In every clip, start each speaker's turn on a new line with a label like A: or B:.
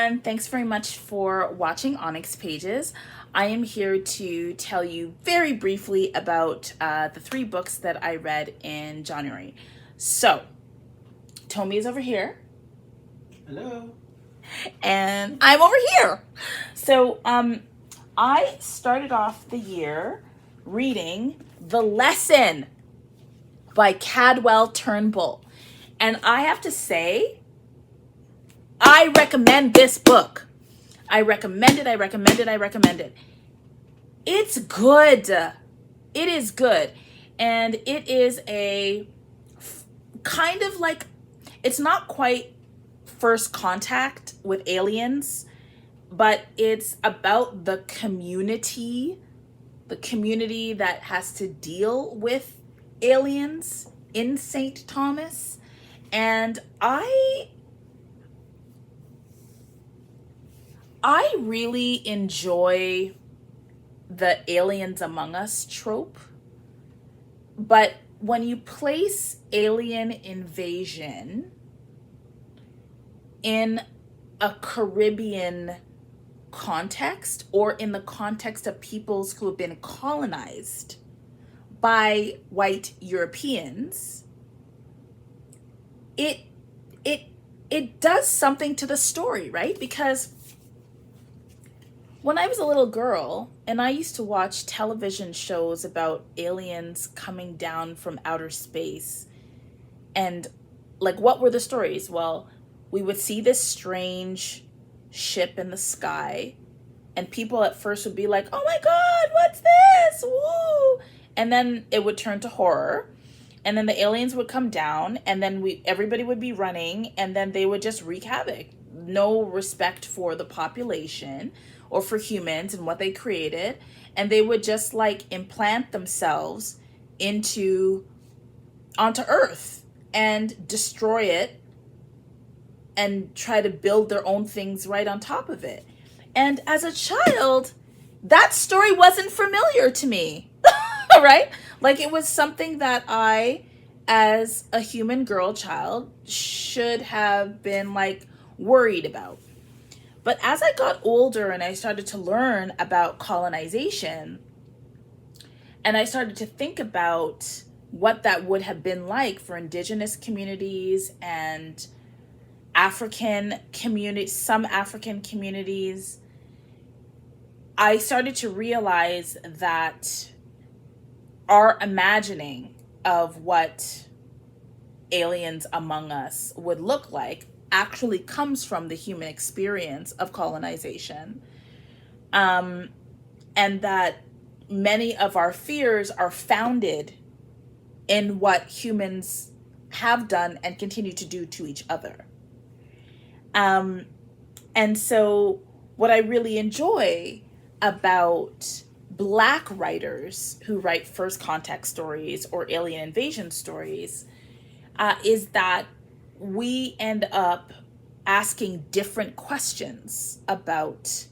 A: everyone. Thanks very much for watching ONYX Pages. I am here to tell you very briefly about the 3 books that I read in January. So, Tommy is over here.
B: Hello.
A: And I'm over here. So, I started off the year reading The Lesson by Cadwell Turnbull. And I have to say, I recommend this book. I recommend it. It's good. It is good. And it is a kind of like, it's not quite first contact with aliens, but it's about the community that has to deal with aliens in St. Thomas. And I really enjoy the aliens among us trope. But when you place alien invasion in a Caribbean context, or in the context of peoples who have been colonized by white Europeans, it does something to the story, right? Because when I was a little girl and I used to watch television shows about aliens coming down from outer space, and like, what were the stories? Well, we would see this strange ship in the sky, and people at first would be like, oh my God, what's this? Woo! And then it would turn to horror. And then the aliens would come down, and then everybody would be running, and then they would just wreak havoc. No respect for the population or for humans and what they created. And they would just like implant themselves onto Earth and destroy it and try to build their own things right on top of it. And as a child, that story wasn't familiar to me, right? Like, it was something that I, as a human girl child, should have been like worried about. But as I got older and I started to learn about colonization, and I started to think about what that would have been like for indigenous communities and African communities, some African communities, I started to realize that our imagining of what aliens among us would look like actually comes from the human experience of colonization. And that many of our fears are founded in what humans have done and continue to do to each other. And so what I really enjoy about Black writers who write first contact stories or alien invasion stories is that we end up asking different questions about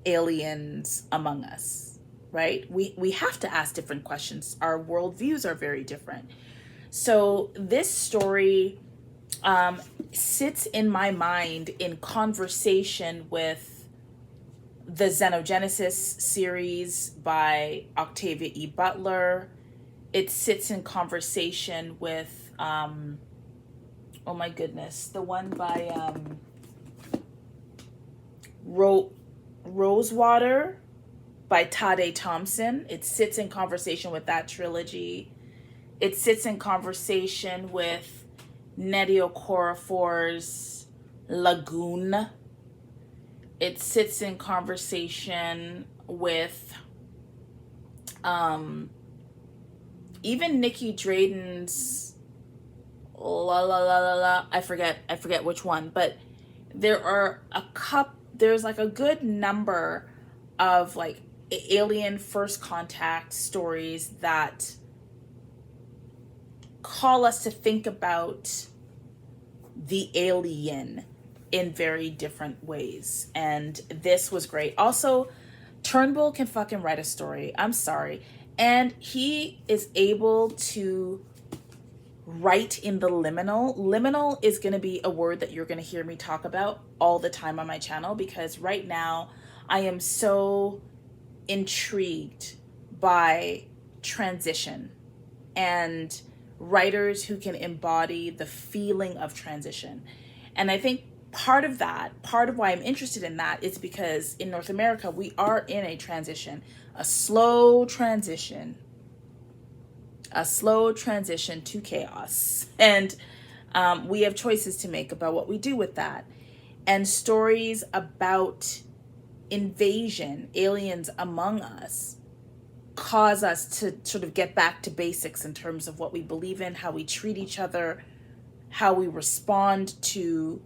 A: aliens among us, right? We have to ask different questions. Our worldviews are very different. So this story sits in my mind in conversation with the Xenogenesis series by Octavia E. Butler. It sits in conversation with, oh my goodness, the one by Rosewater by Tade Thompson. It sits in conversation with that trilogy. It sits in conversation with Nnedi Okorafor's Lagoon. It sits in conversation with even Nikki Drayden's I forget which one, but there's like a good number of like alien first contact stories that call us to think about the alien in very different ways. And this was great. Also, Turnbull can fucking write a story. I'm sorry. And he is able to right in the liminal. Liminal is going to be a word that you're going to hear me talk about all the time on my channel, because right now I am so intrigued by transition and writers who can embody the feeling of transition. And I think part of why I'm interested in that is because in North America, we are in a transition, a slow transition to chaos. And we have choices to make about what we do with that. And stories about invasion, aliens among us, cause us to sort of get back to basics in terms of what we believe in, how we treat each other, how we respond to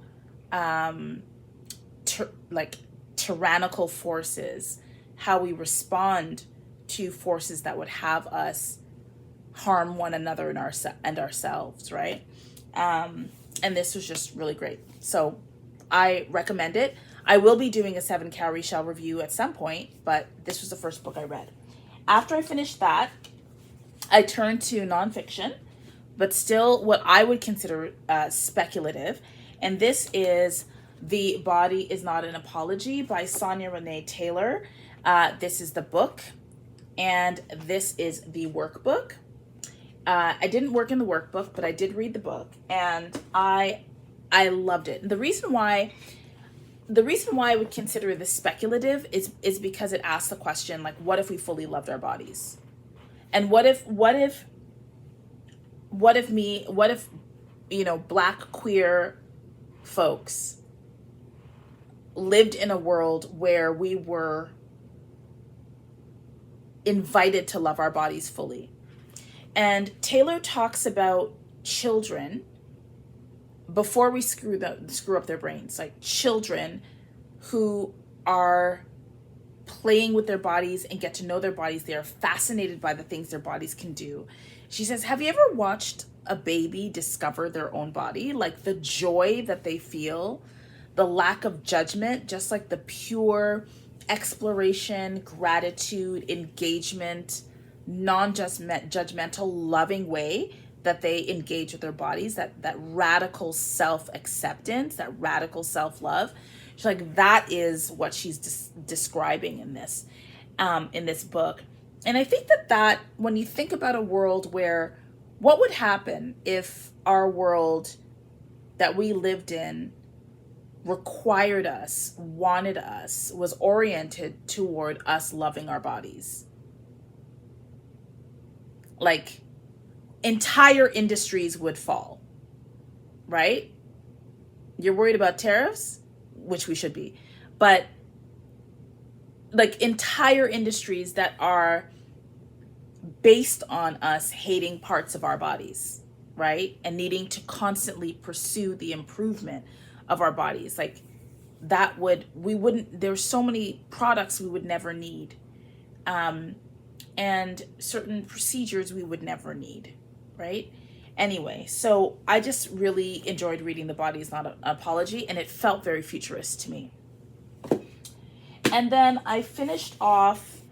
A: tyrannical forces, how we respond to forces that would have us harm one another and ourselves, right? And this was just really great. So I recommend it. I will be doing a 7 Calorie Shell review at some point, but this was the first book I read. After I finished that, I turned to nonfiction, but still what I would consider speculative. And this is The Body Is Not an Apology by Sonya Renee Taylor. This is the book, and this is the workbook. I didn't work in the workbook, but I did read the book, and I loved it. And the reason why I would consider this speculative is because it asks the question, like, what if we fully loved our bodies? And what if Black queer folks lived in a world where we were invited to love our bodies fully? And Taylor talks about children, before we screw up their brains, like children who are playing with their bodies and get to know their bodies. They are fascinated by the things their bodies can do. She says, have you ever watched a baby discover their own body? Like the joy that they feel, the lack of judgment, just like the pure exploration, gratitude, engagement, non-judgmental, loving way that they engage with their bodies, that radical self-acceptance, that radical self-love. She's like, that is what she's describing in this book. And I think that when you think about a world where, what would happen if our world that we lived in required us, wanted us, was oriented toward us loving our bodies? Like, entire industries would fall, right? You're worried about tariffs, which we should be, but like entire industries that are based on us hating parts of our bodies, right? And needing to constantly pursue the improvement of our bodies. Like there's so many products we would never need. And certain procedures we would never need, right? Anyway, so I just really enjoyed reading The Body Is Not an Apology, and it felt very futurist to me. And then I finished off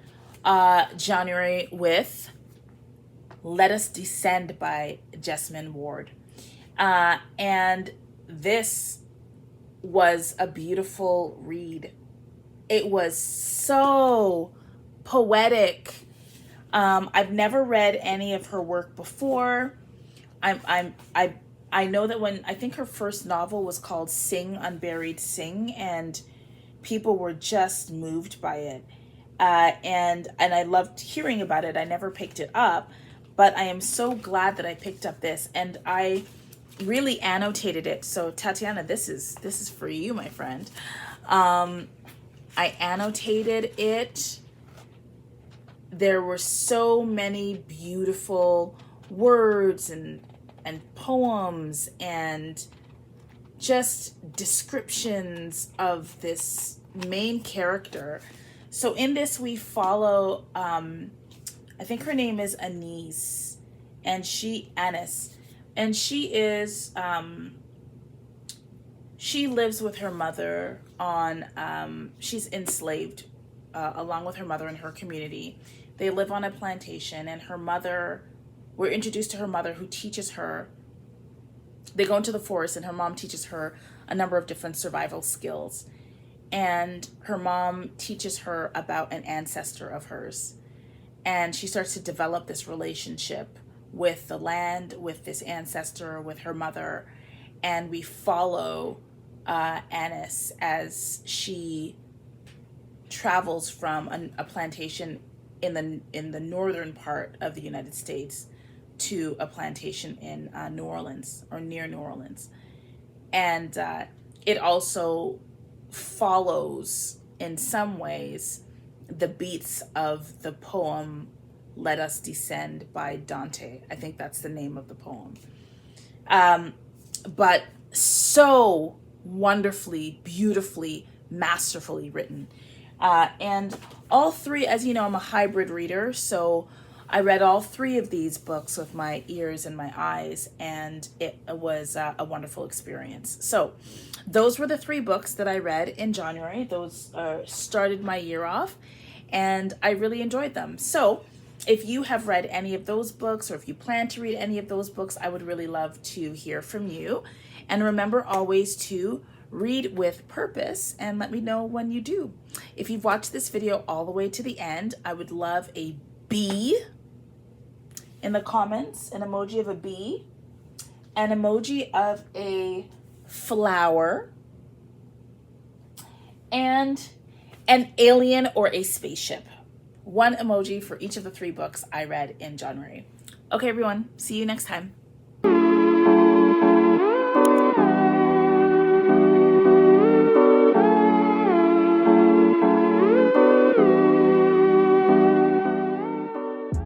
A: January with Let Us Descend by Jesmyn Ward. And this was a beautiful read. It was so poetic. I've never read any of her work before. I know that I think her first novel was called Sing Unburied Sing, and people were just moved by it. And I loved hearing about it. I never picked it up, but I am so glad that I picked up this, and I really annotated it. So Tatiana, this is for you, my friend. I annotated it. There were so many beautiful words and poems and just descriptions of this main character. So in this we follow, I think her name is Anise, and she is, she lives with her mother on, she's enslaved along with her mother in her community. They live on a plantation, and her mother, we're introduced to her mother, who teaches her they go into the forest, and her mom teaches her a number of different survival skills. And her mom teaches her about an ancestor of hers. And she starts to develop this relationship with the land, with this ancestor, with her mother. And we follow Annis as she travels from a plantation in the northern part of the United States to a plantation in New Orleans, or near New Orleans. And it also follows in some ways the beats of the poem Let Us Descend by Dante. I think that's the name of the poem. But so wonderfully, beautifully, masterfully written. And all three, as you know, I'm a hybrid reader, so I read all three of these books with my ears and my eyes, and it was a wonderful experience. So those were the three books that I read in January. Those started my year off, and I really enjoyed them. So if you have read any of those books, or if you plan to read any of those books, I would really love to hear from you. And remember always to read with purpose, and let me know when you do. If you've watched this video all the way to the end, I would love a bee in the comments, an emoji of a bee, an emoji of a flower, and an alien or a spaceship. One emoji for each of the three books I read in January. Okay, everyone, see you next time.